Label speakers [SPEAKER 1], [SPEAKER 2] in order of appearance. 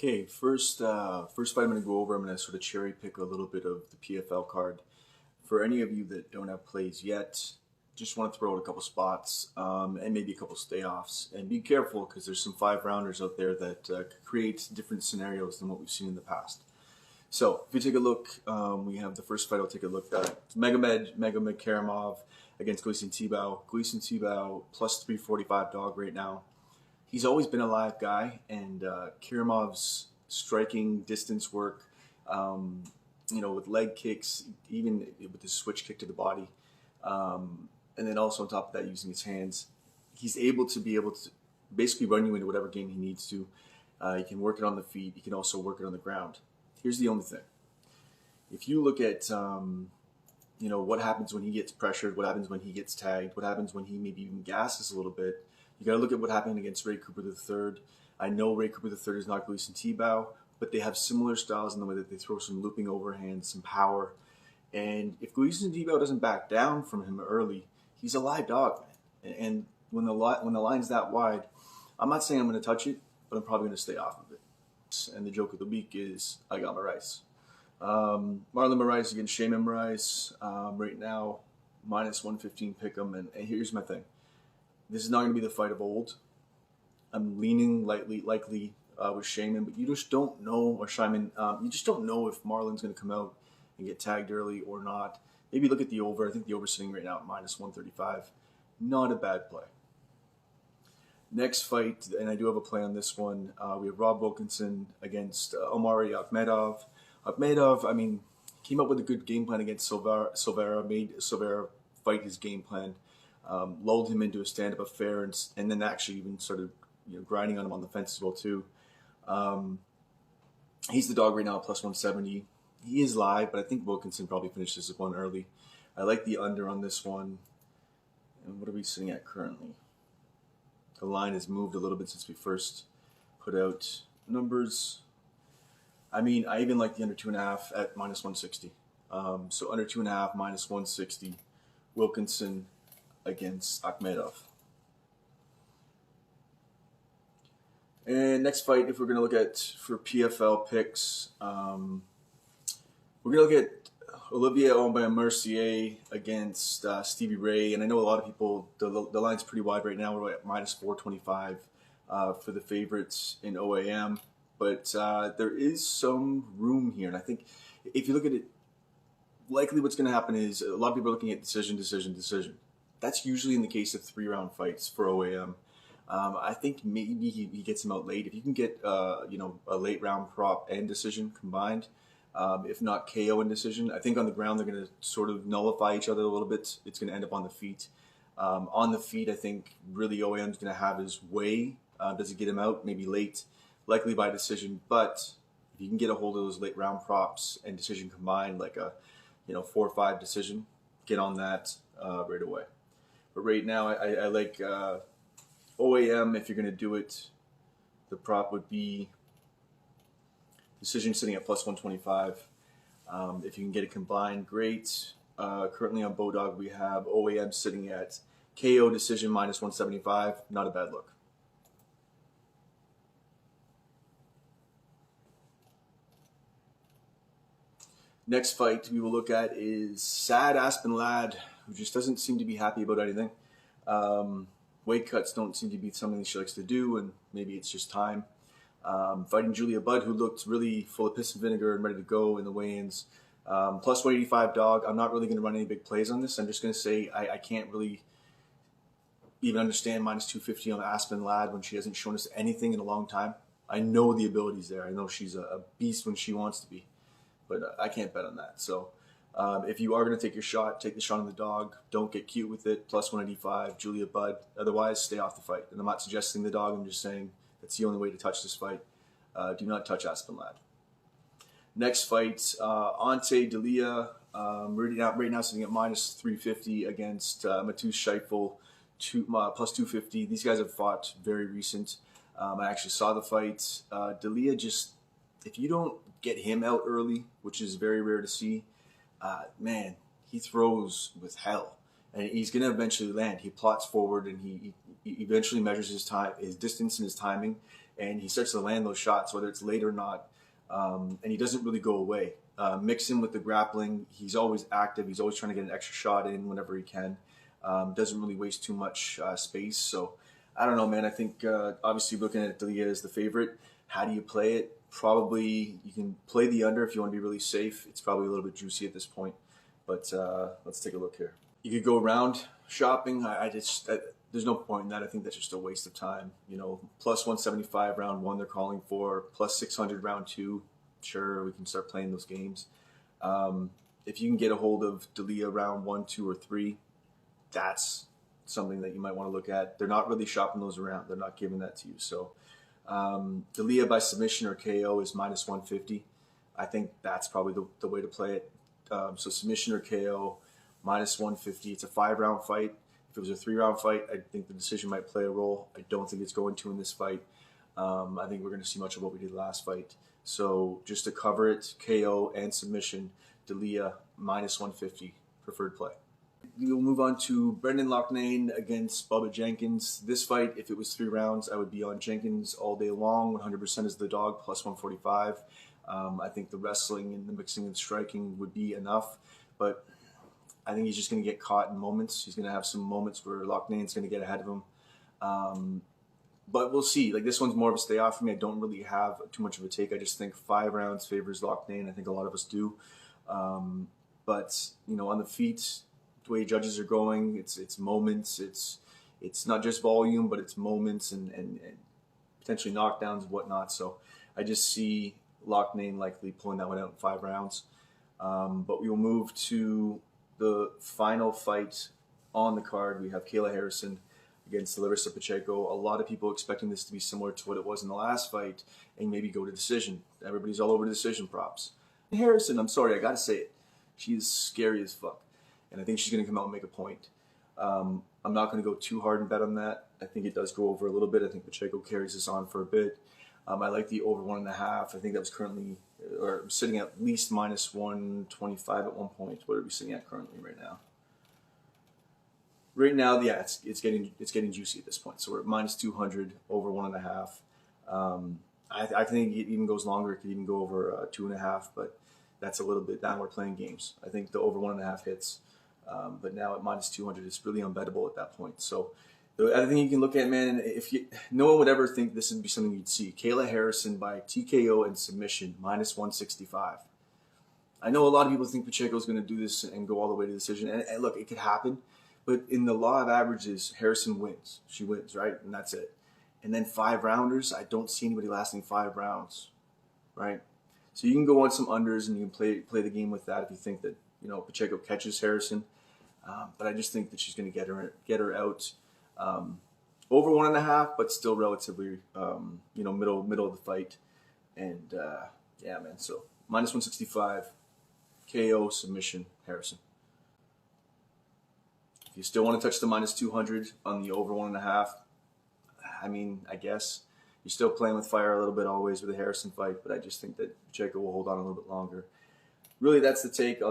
[SPEAKER 1] Okay, first fight I'm going to go over. I'm going to sort of cherry pick a little bit of the PFL card. For any of you that don't have plays yet, just want to throw out a couple spots and maybe a couple stay-offs. And be careful because there's some five-rounders out there that could create different scenarios than what we've seen in the past. So if you take a look, we have the first fight I'll take a look at. It's Magomed Karamov against Gleison Tibau. Gleison Tibau plus 345 dog right now. He's always been a live guy, and Karamov's striking distance work, with leg kicks, even with his switch kick to the body, and then also on top of that, using his hands, he's able to basically run you into whatever game he needs to. He can work it on the feet. He can also work it on the ground. Here's the only thing. If you look at, what happens when he gets pressured, what happens when he gets tagged, what happens when he maybe even gasses a little bit, you got to look at what happened against Ray Cooper III. I know Ray Cooper III is not Gleison Tibau, but they have similar styles in the way that they throw some looping overhands, some power. And if Gleison Tibau doesn't back down from him early, he's a live dog. And when the line's that wide, I'm not saying I'm going to touch it, but I'm probably going to stay off of it. And the joke of the week is I got Moraes. Marlon Moraes against Shaman Moraes. Right now, minus 115 pick'em. And here's my thing. This is not going to be the fight of old. I'm leaning likely with Shaman, but you just don't know, or Shaman, you just don't know if Marlon's going to come out and get tagged early or not. Maybe look at the over. I think the over's sitting right now at minus 135. Not a bad play. Next fight, and I do have a play on this one, we have Rob Wilkinson against Omari Akhmedov. Akhmedov, came up with a good game plan against Silveira, made Silveira fight his game plan. Lulled him into a stand-up affair, and then actually even started grinding on him on the fence as well too. He's the dog right now, plus 170. He is live, but I think Wilkinson probably finished this one early. I like the under on this one. And what are we sitting at currently? The line has moved a little bit since we first put out numbers. I even like the under 2.5 at minus 160. So under 2.5, minus 160. Wilkinson against Akhmedov. And next fight, if we're going to look at for PFL picks, we're going to look at Olivier Aubin-Mercier against Stevie Ray. And I know a lot of people, the line's pretty wide right now. We're at minus 425 for the favorites in OAM. But there is some room here. And I think if you look at it, likely what's going to happen is a lot of people are looking at decision. That's usually in the case of 3-round fights for OAM. I think maybe he gets him out late. If you can get a late round prop and decision combined, if not KO and decision, I think on the ground they're going to sort of nullify each other a little bit. It's going to end up on the feet. On the feet, I think really OAM's going to have his way. Does he get him out? Maybe late, likely by decision. But if you can get a hold of those late round props and decision combined, like a 4-5 decision, get on that right away. But right now, I like OAM. If you're going to do it, the prop would be decision sitting at plus 125. If you can get it combined, great. Currently on Bodog, we have OAM sitting at KO decision minus 175. Not a bad look. Next fight we will look at is Sad Aspen Ladd, who just doesn't seem to be happy about anything. Weight cuts don't seem to be something that she likes to do, and maybe it's just time. Fighting Julia Budd, who looked really full of piss and vinegar and ready to go in the weigh-ins. Plus 185 dog. I'm not really going to run any big plays on this. I'm just going to say I can't really even understand minus 250 on Aspen Ladd when she hasn't shown us anything in a long time. I know the ability's there. I know she's a beast when she wants to be. But I can't bet on that. So if you are going to take your shot, take the shot on the dog. Don't get cute with it. Plus 185, Julia Budd. Otherwise, stay off the fight. And I'm not suggesting the dog. I'm just saying that's the only way to touch this fight. Do not touch Aspen Ladd. Next fight, Ante Delia. Right now sitting at minus 350 against Matus Scheifel, plus 250. These guys have fought very recent. I actually saw the fight. Delia just, if you don't get him out early, which is very rare to see, man, he throws with hell, and he's going to eventually land. He plots forward, and he eventually measures his time, his distance, and his timing, and he starts to land those shots, whether it's late or not, and he doesn't really go away. Mix him with the grappling. He's always active. He's always trying to get an extra shot in whenever he can. Doesn't really waste too much space. So I don't know, man. I think obviously looking at D'Elia as the favorite. How do you play it? Probably you can play the under if you want to be really safe. It's probably a little bit juicy at this point, but let's take a look here. You could go around shopping. There's no point in that. I think that's just a waste of time. You know, plus 175 round one they're calling for, plus 600 round two. Sure, we can start playing those games. If you can get a hold of D'Elia round 1, 2, or 3, that's something that you might want to look at. They're not really shopping those around. They're not giving that to you. So D'Elia by submission or KO is minus 150. I think that's probably the way to play it. So submission or KO, minus 150. It's a 5-round fight. If it was a 3-round fight, I think the decision might play a role. I don't think it's going to in this fight. I think we're going to see much of what we did last fight. So just to cover it, KO and submission, D'Elia minus 150, preferred play. We'll move on to Brendan Loughnane against Bubba Jenkins. This fight, if it was 3 rounds, I would be on Jenkins all day long. 100% is the dog, plus 145. I think the wrestling and the mixing and striking would be enough, but I think he's just going to get caught in moments. He's going to have some moments where Loughnane's going to get ahead of him. But we'll see. Like, this one's more of a stay off for me. I don't really have too much of a take. I just think 5 rounds favors Loughnane. I think a lot of us do. But, you know, on the feet, the way judges are going, it's moments. It's not just volume, but it's moments and potentially knockdowns and whatnot. So I just see Loughnane likely pulling that one out in 5 rounds. But we will move to the final fight on the card. We have Kayla Harrison against Larissa Pacheco. A lot of people expecting this to be similar to what it was in the last fight and maybe go to decision. Everybody's all over decision props. Harrison, I'm sorry, I gotta say it. She is scary as fuck. And I think she's gonna come out and make a point. I'm not gonna go too hard and bet on that. I think it does go over a little bit. I think Pacheco carries this on for a bit. I like the over 1.5. I think that was currently, or sitting at least minus 125 at one point. What are we sitting at currently right now? Right now, yeah, it's getting juicy at this point. So we're at minus 200, over 1.5. I think it even goes longer. It could even go over 2.5, but that's a little bit down. We're playing games. I think the over 1.5 hits, but now at minus 200, it's really unbettable at that point. So the other thing you can look at, man, no one would ever think this would be something you'd see. Kayla Harrison by TKO and submission, minus 165. I know a lot of people think Pacheco's going to do this and go all the way to decision. And look, it could happen. But in the law of averages, Harrison wins. She wins, right? And that's it. And then 5 rounders, I don't see anybody lasting 5 rounds, right? So you can go on some unders and you can play the game with that if you think that, you know, Pacheco catches Harrison. But I just think that she's going to get her out over 1.5, but still relatively, you know, middle of the fight. And yeah, man. So minus 165, KO, submission, Harrison. If you still want to touch the minus 200 on the over 1.5, I mean, I guess you're still playing with fire a little bit always with the Harrison fight, but I just think that Pacheco will hold on a little bit longer. Really, that's the take.